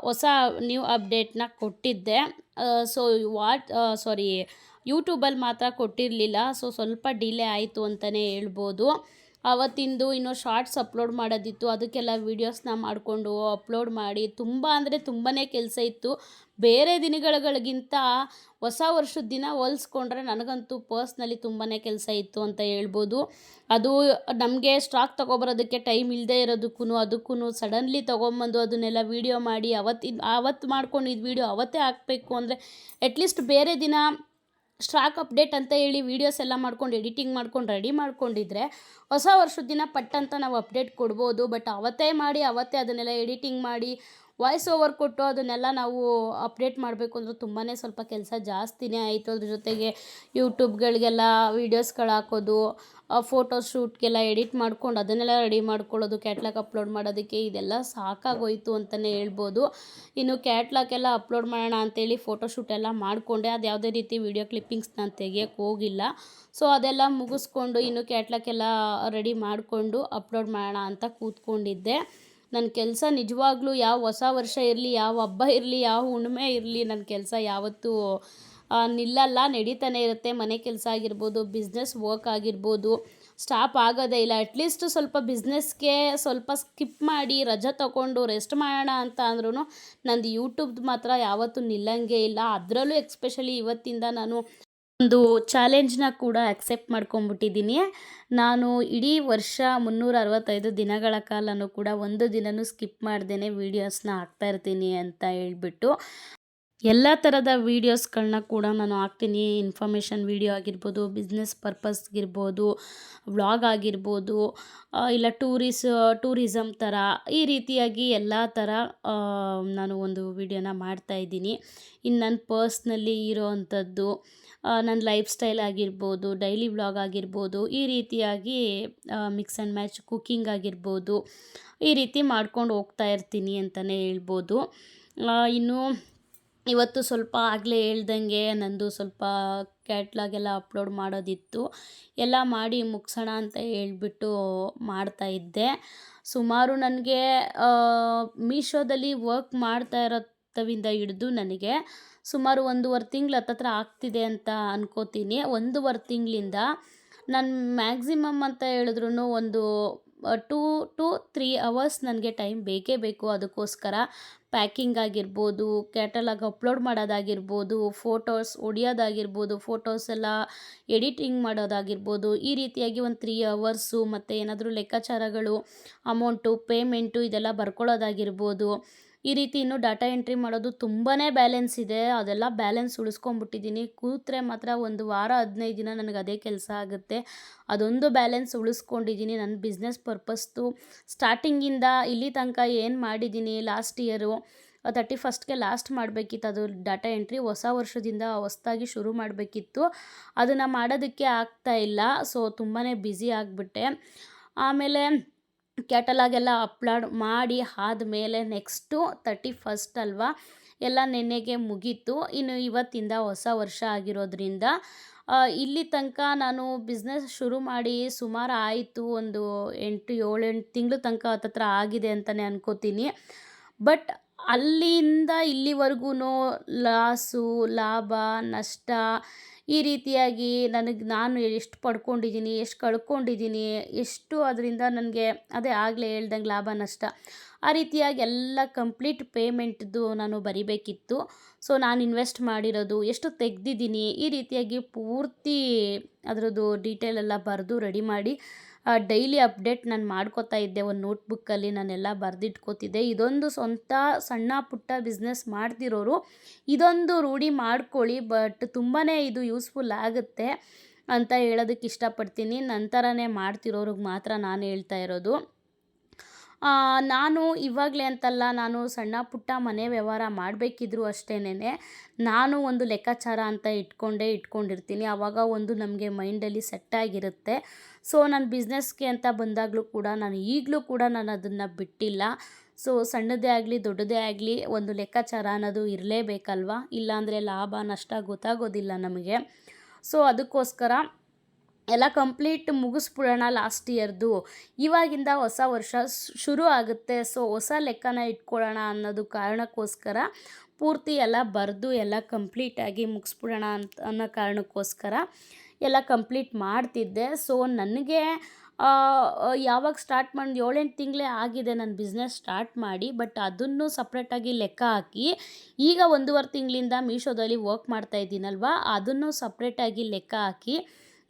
ಹೊಸ ನ್ಯೂ ಅಪ್ಡೇಟ್ನ ಕೊಟ್ಟಿದ್ದೆ. ಸೊ ಯೂಟ್ಯೂಬಲ್ಲಿ ಮಾತ್ರ ಕೊಟ್ಟಿರಲಿಲ್ಲ. ಸೊ ಸ್ವಲ್ಪ ಡಿಲೇ ಆಯಿತು ಅಂತಲೇ ಹೇಳ್ಬೋದು. ಆವತ್ತಿಂದು ಇನ್ನೂ ಶಾರ್ಟ್ಸ್ ಅಪ್ಲೋಡ್ ಮಾಡೋದಿತ್ತು, ಅದಕ್ಕೆಲ್ಲ ವೀಡಿಯೋಸ್ನ ಮಾಡಿಕೊಂಡು ಅಪ್ಲೋಡ್ ಮಾಡಿ ತುಂಬ ತುಂಬಾ ಕೆಲಸ ಇತ್ತು. ಬೇರೆ ದಿನಗಳಿಗಿಂತ ಹೊಸ ವರ್ಷದ ದಿನ ಹೋಲಿಸ್ಕೊಂಡ್ರೆ ನನಗಂತೂ ಪರ್ಸ್ನಲಿ ತುಂಬಾ ಕೆಲಸ ಇತ್ತು ಅಂತ ಹೇಳ್ಬೋದು. ಅದು ನಮಗೆ ಸ್ಟಾಕ್ ತೊಗೊಬರೋದಕ್ಕೆ ಟೈಮ್ ಇಲ್ಲದೆ ಅದಕ್ಕೂ ಸಡನ್ಲಿ ತೊಗೊಂಬಂದು ಅದನ್ನೆಲ್ಲ ವೀಡಿಯೋ ಮಾಡಿ ಅವತ್ತು ಮಾಡ್ಕೊಂಡಿದ್ದು ವೀಡಿಯೋ ಅವತ್ತೇ ಹಾಕಬೇಕು ಅಂದರೆ ಅಟ್ಲೀಸ್ಟ್ ಬೇರೆ ದಿನ ಸ್ಟಾಕ್ ಅಪ್ಡೇಟ್ ಅಂತ ಹೇಳಿ ವೀಡಿಯೋಸ್ ಎಲ್ಲ ಮಾಡ್ಕೊಂಡು ಎಡಿಟಿಂಗ್ ಮಾಡ್ಕೊಂಡು ರೆಡಿ ಮಾಡ್ಕೊಂಡಿದ್ರೆ ಹೊಸ ವರ್ಷದ ದಿನ ಪಟ್ಟಂತ ನಾವು ಅಪ್ಡೇಟ್ ಕೊಡ್ಬೋದು. ಬಟ್ ಅವತ್ತೇ ಮಾಡಿ ಅವತ್ತೇ ಅದನ್ನೆಲ್ಲ ಎಡಿಟಿಂಗ್ ಮಾಡಿ ವಾಯ್ಸ್ ಓವರ್ ಕೊಟ್ಟು ಅದನ್ನೆಲ್ಲ ನಾವು ಅಪ್ಡೇಟ್ ಮಾಡಬೇಕು ಅಂದರೆ ತುಂಬಾ ಸ್ವಲ್ಪ ಕೆಲಸ ಜಾಸ್ತಿನೇ ಆಯಿತು. ಅದ್ರ ಜೊತೆಗೆ ಯೂಟ್ಯೂಬ್ಗಳಿಗೆಲ್ಲ ವೀಡಿಯೋಸ್ಗಳು ಹಾಕೋದು, ಫೋಟೋ ಶೂಟ್ಗೆಲ್ಲ ಎಡಿಟ್ ಮಾಡ್ಕೊಂಡು ಅದನ್ನೆಲ್ಲ ರೆಡಿ ಮಾಡ್ಕೊಳ್ಳೋದು, ಕ್ಯಾಟ್ಲಾಗ್ ಅಪ್ಲೋಡ್ ಮಾಡೋದಕ್ಕೆ ಇದೆಲ್ಲ ಸಾಕಾಗೋಯ್ತು ಅಂತಲೇ ಹೇಳ್ಬೋದು. ಇನ್ನು ಕ್ಯಾಟ್ಲಾಗ್ ಎಲ್ಲ ಅಪ್ಲೋಡ್ ಮಾಡೋಣ ಅಂತೇಳಿ ಫೋಟೋಶೂಟ್ ಎಲ್ಲ ಮಾಡಿಕೊಂಡೆ. ಅದು ಯಾವುದೇ ರೀತಿ ವೀಡಿಯೋ ಕ್ಲಿಪ್ಪಿಂಗ್ಸ್ ನಾನು ತೆಗಿಯೋಕ್ಕೆ ಹೋಗಿಲ್ಲ. ಸೊ ಅದೆಲ್ಲ ಮುಗಿಸ್ಕೊಂಡು ಇನ್ನು ಕ್ಯಾಟ್ಲಾಗ್ ಎಲ್ಲ ರೆಡಿ ಮಾಡಿಕೊಂಡು ಅಪ್ಲೋಡ್ ಮಾಡೋಣ ಅಂತ ಕೂತ್ಕೊಂಡಿದ್ದೆ. ನನ್ನ ಕೆಲಸ ನಿಜವಾಗ್ಲೂ ಯಾವ ಹೊಸ ವರ್ಷ ಇರಲಿ, ಯಾವ ಹಬ್ಬ ಇರಲಿ, ಯಾವ ಹುಣ್ಣಿಮೆ ಇರಲಿ, ನನ್ನ ಕೆಲಸ ಯಾವತ್ತೂ ನಿಲ್ಲಲ್ಲ, ನಡೀತಾನೆ ಇರುತ್ತೆ. ಮನೆ ಕೆಲಸ ಆಗಿರ್ಬೋದು, ಬಿಸ್ನೆಸ್ ವರ್ಕ್ ಆಗಿರ್ಬೋದು, ಸ್ಟಾಪ್ ಆಗೋದೇ ಇಲ್ಲ. ಅಟ್ಲೀಸ್ಟ್ ಸ್ವಲ್ಪ ಬಿಸ್ನೆಸ್ಗೆ ಸ್ವಲ್ಪ ಸ್ಕಿಪ್ ಮಾಡಿ ರಜೆ ತೊಗೊಂಡು ರೆಸ್ಟ್ ಮಾಡೋಣ ಅಂತ ಅಂದ್ರೂ ನಂದು ಯೂಟ್ಯೂಬ್ದು ಮಾತ್ರ ಯಾವತ್ತೂ ನಿಲ್ಲಂಗೆ ಇಲ್ಲ. ಅದರಲ್ಲೂ ಎಕ್ಸ್ಪೆಷಲಿ ಇವತ್ತಿಂದ ನಾನು ಒಂದು ಚಾಲೆಂಜ್ನ ಕೂಡ ಅಕ್ಸೆಪ್ಟ್ ಮಾಡ್ಕೊಂಬಿಟ್ಟಿದ್ದೀನಿ. ನಾನು ಇಡೀ ವರ್ಷ 365 ದಿನಗಳ ಕಾಲನೂ ಕೂಡ ಒಂದು ದಿನವೂ ಸ್ಕಿಪ್ ಮಾಡ್ದೇ ವೀಡಿಯೋಸ್ನ ಹಾಕ್ತಾಯಿರ್ತೀನಿ ಅಂತ ಹೇಳ್ಬಿಟ್ಟು ಎಲ್ಲ ಥರದ ವೀಡಿಯೋಸ್ಗಳನ್ನ ಕೂಡ ನಾನು ಹಾಕ್ತೀನಿ. ಇನ್ಫಾರ್ಮೇಷನ್ ವೀಡಿಯೋ ಆಗಿರ್ಬೋದು, ಬಿಸ್ನೆಸ್ ಪರ್ಪಸ್ಗಿರ್ಬೋದು, ವ್ಲಾಗ್ ಆಗಿರ್ಬೋದು, ಇಲ್ಲ ಟೂರಿಸಮ್ ಥರ, ಈ ರೀತಿಯಾಗಿ ಎಲ್ಲ ಥರ ನಾನು ಒಂದು ವೀಡಿಯೋನ ಮಾಡ್ತಾಯಿದ್ದೀನಿ. ಇನ್ನು ನನ್ನ ಪರ್ಸ್ನಲ್ಲಿ ಇರೋ ಅಂಥದ್ದು, ನನ್ನ ಲೈಫ್ ಸ್ಟೈಲ್ ಆಗಿರ್ಬೋದು, ಡೈಲಿ ವ್ಲಾಗ್ ಆಗಿರ್ಬೋದು, ಈ ರೀತಿಯಾಗಿ ಮಿಕ್ಸ್ ಆ್ಯಂಡ್ ಮ್ಯಾಚ್ ಕುಕ್ಕಿಂಗ್ ಆಗಿರ್ಬೋದು, ಈ ರೀತಿ ಮಾಡ್ಕೊಂಡು ಹೋಗ್ತಾ ಇರ್ತೀನಿ ಅಂತಲೇ ಹೇಳ್ಬೋದು. ಇನ್ನು ಇವತ್ತು ಸ್ವಲ್ಪ ಆಗಲೇ ಹೇಳ್ದಂಗೆ ನಂದು ಸ್ವಲ್ಪ ಕ್ಯಾಟ್ಲಾಗ್ ಎಲ್ಲ ಅಪ್ಲೋಡ್ ಮಾಡೋದಿತ್ತು. ಎಲ್ಲ ಮಾಡಿ ಮುಗಿಸೋಣ ಅಂತ ಹೇಳ್ಬಿಟ್ಟು ಮಾಡ್ತಾಯಿದ್ದೆ. ಸುಮಾರು ನನಗೆ ಮೀಶೋದಲ್ಲಿ ವರ್ಕ್ ಮಾಡ್ತಾ ಇರೋತವಿಂದ ಹಿಡಿದು ನನಗೆ ಸುಮಾರು 1.5 ತಿಂಗಳು ಹತ್ತತ್ರ ಆಗ್ತಿದೆ ಅಂತ ಅನ್ಕೋತೀನಿ. 1.5 ತಿಂಗಳಿಂದ ನಾನು ಮ್ಯಾಕ್ಸಿಮಮ್ ಅಂತ ಹೇಳಿದ್ರು ಒಂದು 2 to 3 ಅವರ್ಸ್ ನನಗೆ ಟೈಮ್ ಬೇಕೇ ಬೇಕು. ಅದಕ್ಕೋಸ್ಕರ ಪ್ಯಾಕಿಂಗ್ ಆಗಿರ್ಬೋದು, ಕ್ಯಾಟಲಾಗ್ ಅಪ್ಲೋಡ್ ಮಾಡೋದಾಗಿರ್ಬೋದು, ಫೋಟೋಸ್ ಹೊಡಿಯೋದಾಗಿರ್ಬೋದು, ಫೋಟೋಸ್ ಎಲ್ಲ ಎಡಿಟಿಂಗ್ ಮಾಡೋದಾಗಿರ್ಬೋದು, ಈ ರೀತಿಯಾಗಿ ಒಂದು 3 ಅವರ್ಸು, ಮತ್ತು ಏನಾದರೂ ಲೆಕ್ಕಾಚಾರಗಳು, ಅಮೌಂಟು, ಪೇಮೆಂಟು ಇದೆಲ್ಲ ಬರ್ಕೊಳ್ಳೋದಾಗಿರ್ಬೋದು. ಈ ರೀತಿ ಇನ್ನೂ ಡಾಟಾ ಎಂಟ್ರಿ ಮಾಡೋದು ತುಂಬಾ ಬ್ಯಾಲೆನ್ಸ್ ಇದೆ. ಅದೆಲ್ಲ ಬ್ಯಾಲೆನ್ಸ್ ಉಳಿಸ್ಕೊಂಬಿಟ್ಟಿದ್ದೀನಿ. ಕೂತ್ರೆ ಮಾತ್ರ ಒಂದು ವಾರ 15 ದಿನ ನನಗೆ ಅದೇ ಕೆಲಸ ಆಗುತ್ತೆ. ಅದೊಂದು ಬ್ಯಾಲೆನ್ಸ್ ಉಳಿಸ್ಕೊಂಡಿದ್ದೀನಿ ನನ್ನ ಬಿಸ್ನೆಸ್ ಪರ್ಪಸ್ದು. ಸ್ಟಾರ್ಟಿಂಗಿಂದ ಇಲ್ಲಿ ತನಕ ಏನು ಮಾಡಿದ್ದೀನಿ ಲಾಸ್ಟ್ ಇಯರು 31ಗೆ ಲಾಸ್ಟ್ ಮಾಡಬೇಕಿತ್ತು. ಅದು ಡಾಟಾ ಎಂಟ್ರಿ ಹೊಸ ವರ್ಷದಿಂದ ಹೊಸದಾಗಿ ಶುರು ಮಾಡಬೇಕಿತ್ತು. ಅದನ್ನು ಮಾಡೋದಕ್ಕೆ ಆಗ್ತಾ ಇಲ್ಲ. ಸೊ ತುಂಬಾ ಬ್ಯುಸಿ ಆಗಿಬಿಟ್ಟೆ. ಆಮೇಲೆ ಕ್ಯಾಟಲಾಗ್ ಎಲ್ಲ ಅಪ್ಲೋಡ್ ಮಾಡಿ ಆದಮೇಲೆ ನೆಕ್ಸ್ಟು 31st ಅಲ್ವಾ, ಎಲ್ಲ ನೆನ್ನೆಗೆ ಮುಗೀತು. ಇನ್ನು ಇವತ್ತಿಂದ ಹೊಸ ವರ್ಷ ಆಗಿರೋದ್ರಿಂದ ಇಲ್ಲಿ ತನಕ ನಾನು ಬಿಸ್ನೆಸ್ ಶುರು ಮಾಡಿ ಸುಮಾರು ಆಯಿತು, ಒಂದು 7-8 ತಿಂಗಳು ತನಕ ಹತ್ತತ್ರ ಆಗಿದೆ ಅಂತಲೇ ಅನ್ಕೋತೀನಿ. ಬಟ್ ಅಲ್ಲಿಂದ ಇಲ್ಲಿವರೆಗೂ ಲಾಸು, ಲಾಭ, ನಷ್ಟ, ಈ ರೀತಿಯಾಗಿ ನಾನು ಎಷ್ಟು ಪಡ್ಕೊಂಡಿದ್ದೀನಿ, ಎಷ್ಟು ಕಳ್ಕೊಂಡಿದ್ದೀನಿ, ಎಷ್ಟು ಅದರಿಂದ ನನಗೆ ಅದೇ ಆಗಲೇ ಹೇಳ್ದಂಗೆ ಲಾಭ ನಷ್ಟ, ಆ ರೀತಿಯಾಗಿ ಎಲ್ಲ ಕಂಪ್ಲೀಟ್ ಪೇಮೆಂಟ್ದು ನಾನು ಬರಿಬೇಕಿತ್ತು. ಸೊ ನಾನು ಇನ್ವೆಸ್ಟ್ ಮಾಡಿರೋದು, ಎಷ್ಟು ತೆಗ್ದಿದ್ದೀನಿ, ಈ ರೀತಿಯಾಗಿ ಪೂರ್ತಿ ಅದರದ್ದು ಡೀಟೇಲ್ ಎಲ್ಲ ಬರೆದು ರೆಡಿ ಮಾಡಿ ಡೈಲಿ ಅಪ್ಡೇಟ್ ನಾನು ಮಾಡ್ಕೋತಾ ಇದ್ದೆ. ಒಂದು ನೋಟ್ಬುಕ್ಕಲ್ಲಿ ನಾನೆಲ್ಲ ಬರೆದಿಟ್ಕೋತಿದ್ದೆ. ಇದೊಂದು ಸ್ವಂತ ಸಣ್ಣ ಪುಟ್ಟ ಬಿಸ್ನೆಸ್ ಮಾಡ್ತಿರೋರು ಇದೊಂದು ರೂಢಿ ಮಾಡ್ಕೊಳ್ಳಿ. ಬಟ್ ತುಂಬಾ ಇದು ಯೂಸ್ಫುಲ್ ಆಗುತ್ತೆ ಅಂತ ಹೇಳೋದಕ್ಕೆ ಇಷ್ಟಪಡ್ತೀನಿ. ನಂತರನೇ ಮಾಡ್ತಿರೋರಿಗೆ ಮಾತ್ರ ನಾನು ಹೇಳ್ತಾ ಇರೋದು. ನಾನು ಇವಾಗಲೇ ಅಂತಲ್ಲ, ನಾನು ಸಣ್ಣ ಪುಟ್ಟ ಮನೆ ವ್ಯವಹಾರ ಮಾಡಬೇಕಿದ್ರು ಅಷ್ಟೇನೆ ನಾನು ಒಂದು ಲೆಕ್ಕಾಚಾರ ಅಂತ ಇಟ್ಕೊಂಡಿರ್ತೀನಿ. ಆವಾಗ ಒಂದು ನಮಗೆ ಮೈಂಡಲ್ಲಿ ಸೆಟ್ಟಾಗಿರುತ್ತೆ. ಸೊ ನನ್ನ ಬಿಸ್ನೆಸ್ಗೆ ಅಂತ ಬಂದಾಗಲೂ ಕೂಡ ಈಗಲೂ ಕೂಡ ನಾನು ಅದನ್ನು ಬಿಟ್ಟಿಲ್ಲ. ಸೊ ಸಣ್ಣದೇ ಆಗಲಿ ದೊಡ್ಡದೇ ಆಗಲಿ ಒಂದು ಲೆಕ್ಕಾಚಾರ ಅನ್ನೋದು ಇರಲೇಬೇಕಲ್ವ, ಇಲ್ಲಾಂದರೆ ಲಾಭ ನಷ್ಟ ಗೊತ್ತಾಗೋದಿಲ್ಲ ನಮಗೆ. ಸೊ ಅದಕ್ಕೋಸ್ಕರ ಎಲ್ಲ ಕಂಪ್ಲೀಟ್ ಮುಗಿಸ್ಬಿಡೋಣ ಲಾಸ್ಟ್ ಇಯರ್ದು. ಇವಾಗಿಂದ ಹೊಸ ವರ್ಷ ಶುರು ಆಗುತ್ತೆ. ಸೊ ಹೊಸ ಲೆಕ್ಕನ ಇಟ್ಕೊಳ್ಳೋಣ ಅನ್ನೋದು ಕಾರಣಕ್ಕೋಸ್ಕರ ಪೂರ್ತಿ ಎಲ್ಲ ಬರೆದು ಎಲ್ಲ ಕಂಪ್ಲೀಟಾಗಿ ಮುಗಿಸ್ಬಿಡೋಣ ಅನ್ನೋ ಕಾರಣಕ್ಕೋಸ್ಕರ ಎಲ್ಲ ಕಂಪ್ಲೀಟ್ ಮಾಡ್ತಿದ್ದೆ. ಸೊ ನನಗೆ ಯಾವಾಗ ಸ್ಟಾರ್ಟ್ ಮಾಡಿ 7-8 ತಿಂಗಳೇ ಆಗಿದೆ ನನ್ನ ಬಿಸ್ನೆಸ್ ಸ್ಟಾರ್ಟ್ ಮಾಡಿ. ಬಟ್ ಅದನ್ನು ಸಪ್ರೇಟಾಗಿ ಲೆಕ್ಕ ಹಾಕಿ ಈಗ 1.5 ತಿಂಗಳಿಂದ ಮೀಶೋದಲ್ಲಿ ವರ್ಕ್ ಮಾಡ್ತಾ ಇದ್ದೀನಲ್ವ, ಅದನ್ನು ಸಪ್ರೇಟಾಗಿ ಲೆಕ್ಕ ಹಾಕಿ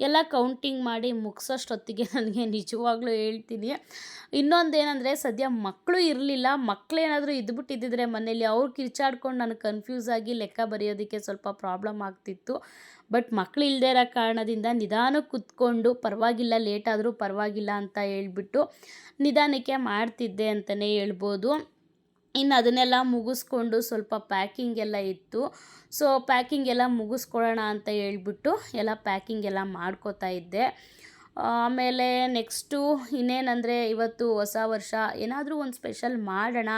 ಎಲ್ಲ ಕೌಂಟಿಂಗ್ ಮಾಡಿ ಮುಗಿಸೋಷ್ಟೊತ್ತಿಗೆ ನನಗೆ ನಿಜವಾಗ್ಲೂ ಹೇಳ್ತೀನಿ. ಇನ್ನೊಂದೇನೆಂದರೆ ಸದ್ಯ ಮಕ್ಕಳು ಇರಲಿಲ್ಲ. ಮಕ್ಕಳೇನಾದರೂ ಇದ್ಬಿಟ್ಟಿದ್ದರೆ ಮನೇಲಿ ಅವ್ರು ಕಿರ್ಚಾಡ್ಕೊಂಡು ನನಗೆ ಕನ್ಫ್ಯೂಸ್ ಆಗಿ ಲೆಕ್ಕ ಬರೆಯೋದಕ್ಕೆ ಸ್ವಲ್ಪ ಪ್ರಾಬ್ಲಮ್ ಆಗ್ತಿತ್ತು. ಬಟ್ ಮಕ್ಕಳು ಇಲ್ಲದೇ ಇರೋ ಕಾರಣದಿಂದ ನಿಧಾನಕ್ಕೆ ಕೂತ್ಕೊಂಡು ಪರವಾಗಿಲ್ಲ, ಲೇಟಾದರೂ ಪರವಾಗಿಲ್ಲ ಅಂತ ಹೇಳ್ಬಿಟ್ಟು ನಿಧಾನಕ್ಕೆ ಮಾಡ್ತಿದ್ದೆ ಅಂತಲೇ ಹೇಳ್ಬೋದು. ಇನ್ನು ಅದನ್ನೆಲ್ಲ ಮುಗಿಸ್ಕೊಂಡು ಸ್ವಲ್ಪ ಪ್ಯಾಕಿಂಗ್ ಎಲ್ಲ ಇತ್ತು. ಸೊ ಪ್ಯಾಕಿಂಗ್ ಎಲ್ಲ ಮುಗಿಸ್ಕೊಳ್ಳೋಣ ಅಂತ ಹೇಳ್ಬಿಟ್ಟು ಎಲ್ಲ ಪ್ಯಾಕಿಂಗ್ ಎಲ್ಲ ಮಾಡ್ಕೋತಾ ಇದ್ದೆ. ಆಮೇಲೆ ನೆಕ್ಸ್ಟು ಇನ್ನೇನಂದರೆ ಇವತ್ತು ಹೊಸ ವರ್ಷ, ಏನಾದರೂ ಒಂದು ಸ್ಪೆಷಲ್ ಮಾಡೋಣ,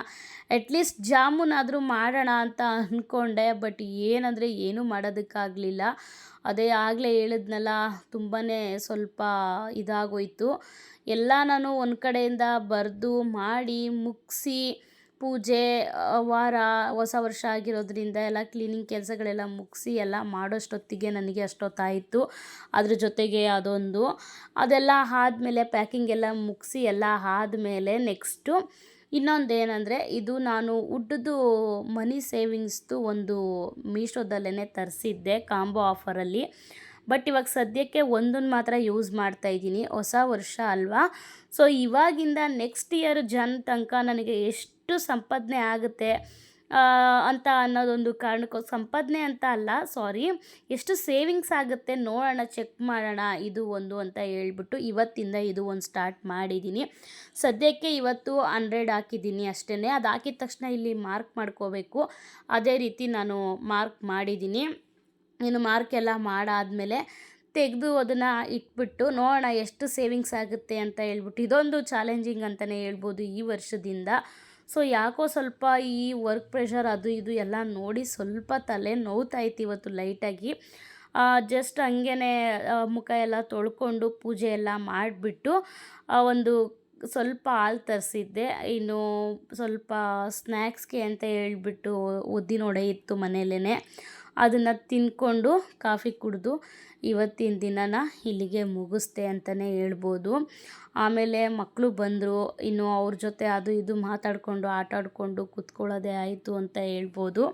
ಅಟ್ಲೀಸ್ಟ್ ಜಾಮೂನಾದರೂ ಮಾಡೋಣ ಅಂತ ಅಂದ್ಕೊಂಡೆ. ಬಟ್ ಏನಂದರೆ ಏನೂ ಮಾಡೋದಕ್ಕಾಗಲಿಲ್ಲ. ಅದೇ ಆಗಲೇ ಹೇಳಿದ್ನಲ್ಲ, ತುಂಬಾ ಸ್ವಲ್ಪ ಇದಾಗೋಯಿತು. ಎಲ್ಲ ನಾನು ಒಂದು ಕಡೆಯಿಂದ ಬರೆದು ಮಾಡಿ ಮುಗಿಸಿ ಪೂಜೆ ವಾರ ಹೊಸ ವರ್ಷ ಆಗಿರೋದ್ರಿಂದ ಎಲ್ಲ ಕ್ಲೀನಿಂಗ್ ಕೆಲಸಗಳೆಲ್ಲ ಮುಗಿಸಿ ಎಲ್ಲ ಮಾಡೋಷ್ಟೊತ್ತಿಗೆ ನನಗೆ ಅಷ್ಟೊತ್ತಾಯಿತು. ಅದ್ರ ಜೊತೆಗೆ ಅದೆಲ್ಲ ಆದಮೇಲೆ ಪ್ಯಾಕಿಂಗ್ ಎಲ್ಲ ಮುಗಿಸಿ ಎಲ್ಲ ಆದಮೇಲೆ ನೆಕ್ಸ್ಟು ಇನ್ನೊಂದೇನೆಂದರೆ, ಇದು ನಾನು ವುಡ್ದು ಮನಿ ಸೇವಿಂಗ್ಸ್ದು ಒಂದು ಮೀಶೋದಲ್ಲೇ ತರಿಸಿದ್ದೆ ಕಾಂಬೋ ಆಫರಲ್ಲಿ. ಬಟ್ ಇವಾಗ ಸದ್ಯಕ್ಕೆ ಒಂದನ್ನು ಮಾತ್ರ ಯೂಸ್ ಮಾಡ್ತಾಯಿದ್ದೀನಿ. ಹೊಸ ವರ್ಷ ಅಲ್ವಾ, ಸೊ ಇವಾಗಿಂದ ನೆಕ್ಸ್ಟ್ ಇಯರ್ ತನಕ ನನಗೆ ಎಷ್ಟು ಸಂಪಾದನೆ ಆಗುತ್ತೆ ಅಂತ ಅನ್ನೋದೊಂದು ಸಂಪಾದನೆ ಅಂತ ಅಲ್ಲ, ಎಷ್ಟು ಸೇವಿಂಗ್ಸ್ ಆಗುತ್ತೆ ನೋಡೋಣ, ಚೆಕ್ ಮಾಡೋಣ ಇದು ಒಂದು ಅಂತ ಹೇಳ್ಬಿಟ್ಟು ಇವತ್ತಿಂದ ಇದು ಒಂದು ಸ್ಟಾರ್ಟ್ ಮಾಡಿದ್ದೀನಿ. ಸದ್ಯಕ್ಕೆ ಇವತ್ತು 100 ಹಾಕಿದ್ದೀನಿ ಅಷ್ಟೇ. ಅದು ಹಾಕಿದ ತಕ್ಷಣ ಇಲ್ಲಿ ಮಾರ್ಕ್ ಮಾಡ್ಕೋಬೇಕು. ಅದೇ ರೀತಿ ನಾನು ಮಾರ್ಕ್ ಮಾಡಿದ್ದೀನಿ. ಇನ್ನು ಮಾರ್ಕ್ ಎಲ್ಲ ಮಾಡಾದಮೇಲೆ ತೆಗೆದು ಅದನ್ನು ಇಟ್ಬಿಟ್ಟು ನೋಡೋಣ ಎಷ್ಟು ಸೇವಿಂಗ್ಸ್ ಆಗುತ್ತೆ ಅಂತ ಹೇಳ್ಬಿಟ್ಟು. ಇದೊಂದು ಚಾಲೆಂಜಿಂಗ್ ಅಂತಲೇ ಹೇಳ್ಬೋದು ಈ ವರ್ಷದಿಂದ. ಸೊ ಯಾಕೋ ಸ್ವಲ್ಪ ಈ ವರ್ಕ್ ಪ್ರೆಷರ್ ಅದು ಇದು ಎಲ್ಲ ನೋಡಿ ಸ್ವಲ್ಪ ತಲೆ ನೋವ್ತಾಯಿತ್ತು ಇವತ್ತು ಲೈಟಾಗಿ. ಜಸ್ಟ್ ಹಂಗೇ ಮುಖ ಎಲ್ಲ ತೊಳ್ಕೊಂಡು ಪೂಜೆ ಎಲ್ಲ ಮಾಡಿಬಿಟ್ಟು ಒಂದು ಸ್ವಲ್ಪ ಹಾಲು ತರಿಸಿದ್ದೆ. ಇನ್ನು ಸ್ವಲ್ಪ ಸ್ನ್ಯಾಕ್ಸ್ಗೆ ಅಂತ ಹೇಳ್ಬಿಟ್ಟು ಉದ್ದಿನ ವಡೆ ಇತ್ತು ಮನೆಯಲ್ಲೇ, ಅದನ್ನು ತಿಂದ್ಕೊಂಡು ಕಾಫಿ ಕುಡಿದು ಇವತ್ತಿನ ದಿನನ ಇಲ್ಲಿಗೆ ಮುಗಿಸ್ದೆ ಅಂತಲೇ ಹೇಳ್ಬೋದು. ಆಮೇಲೆ ಮಕ್ಕಳು ಬಂದರು, ಇನ್ನು ಅವ್ರ ಜೊತೆ ಅದು ಇದು ಮಾತಾಡಿಕೊಂಡು ಆಟ ಆಡಿಕೊಂಡು ಕೂತ್ಕೊಳ್ಳೋದೇ ಆಯಿತು ಅಂತ ಹೇಳ್ಬೋದು.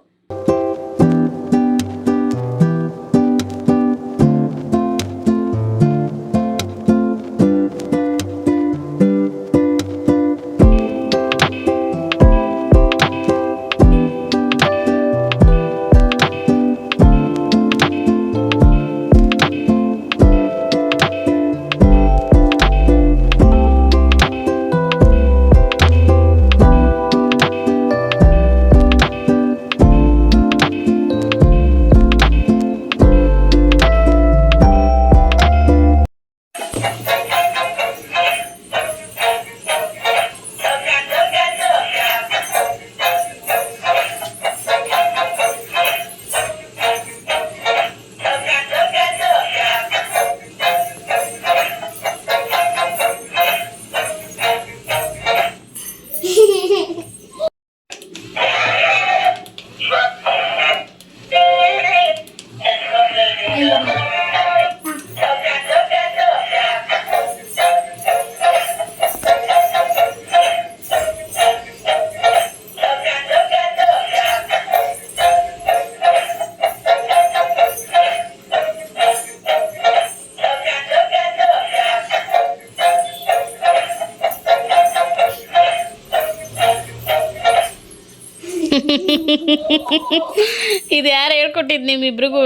ಇದು ಯಾರು ಹೇಳ್ಕೊಟ್ಟಿದ್ದು ನಿಮ್ಮಿಬ್ರಿಗೂ?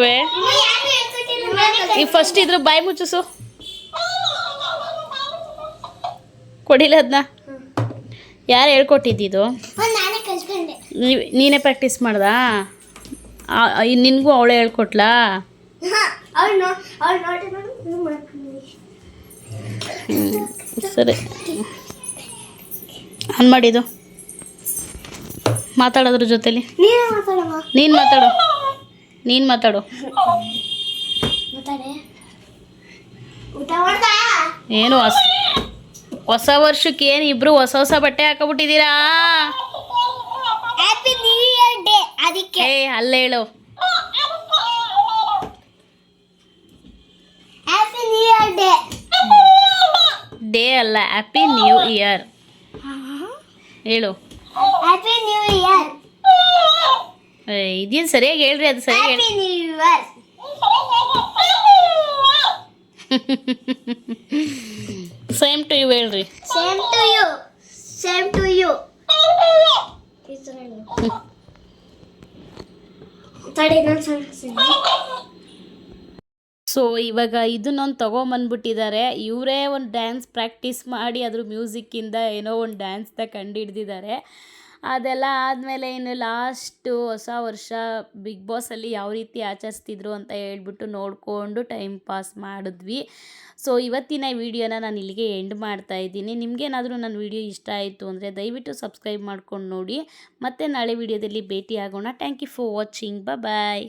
ಈಗ ಫಸ್ಟ್ ಇದ್ರ ಬಾಯಿ ಮುಚ್ಚಿಸು, ಕೊಡಿಲ್ಲ ಅದನ್ನ. ಯಾರು ಹೇಳ್ಕೊಟ್ಟಿದ್ದು? ನೀನೇ ಪ್ರಾಕ್ಟೀಸ್ ಮಾಡ್ದಾ? ನಿನಗೂ ಅವಳೇ ಹೇಳ್ಕೊಟ್ಲಾ? ಸರಿ, ಆನ್ ಮಾಡಿದ್ದು ಮಾತಾಡೋದ್ರ ಜೊತೆಲಿ. ನೀನು ಮಾತಾಡು. ಏನು ಹೊಸ ವರ್ಷಕ್ಕೆ ಏನು ಇಬ್ರು ಹೊಸ ಹೊಸ ಬಟ್ಟೆ ಹಾಕೊಬಿಟ್ಟಿದ್ದೀರಾ? ಏ ಅಲ್ಲ ಹೇಳು. ಡೇ ಅಲ್ಲ, ಹ್ಯಾಪಿ ನ್ಯೂ ಇಯರ್ ಹೇಳು. Happy new year. ಇದೇನು ಸರಿಯಾಗಿ ಹೇಳ್ರಿ, ಅದು ಸರಿಯಾಗಿ happy new year. Same to you ಹೇಳ್ರಿ. Same to you. Same to you. So ಇವಾಗ ಇದನ್ನೊಂದು ತೊಗೊಂಬಂದ್ಬಿಟ್ಟಿದ್ದಾರೆ. ಇವರೇ ಒಂದು ಡ್ಯಾನ್ಸ್ ಪ್ರಾಕ್ಟೀಸ್ ಮಾಡಿ ಅದ್ರ ಮ್ಯೂಸಿಕ್ಕಿಂದ ಏನೋ ಒಂದು ಡ್ಯಾನ್ಸ್ನ ಕಂಡುಹಿಡ್ದಿದ್ದಾರೆ. ಅದೆಲ್ಲ ಆದಮೇಲೆ ಇನ್ನು ಲಾಸ್ಟು ಹೊಸ ವರ್ಷ ಬಿಗ್ ಬಾಸಲ್ಲಿ ಯಾವ ರೀತಿ ಆಚರಿಸ್ತಿದ್ರು ಅಂತ ಹೇಳ್ಬಿಟ್ಟು ನೋಡಿಕೊಂಡು ಟೈಮ್ ಪಾಸ್ ಮಾಡಿದ್ವಿ. ಸೊ ಇವತ್ತಿನ ವಿಡಿಯೋನ ನಾನು ಇಲ್ಲಿಗೆ ಎಂಡ್ ಮಾಡ್ತಾಯಿದ್ದೀನಿ. ನಿಮಗೇನಾದರೂ ನನ್ನ ವಿಡಿಯೋ ಇಷ್ಟ ಆಯಿತು ಅಂದರೆ ದಯವಿಟ್ಟು ಸಬ್ಸ್ಕ್ರೈಬ್ ಮಾಡ್ಕೊಂಡು ನೋಡಿ. ಮತ್ತೆ ನಾಳೆ ವಿಡಿಯೋದಲ್ಲಿ ಭೇಟಿ ಆಗೋಣ. Thank you for watching. Bye.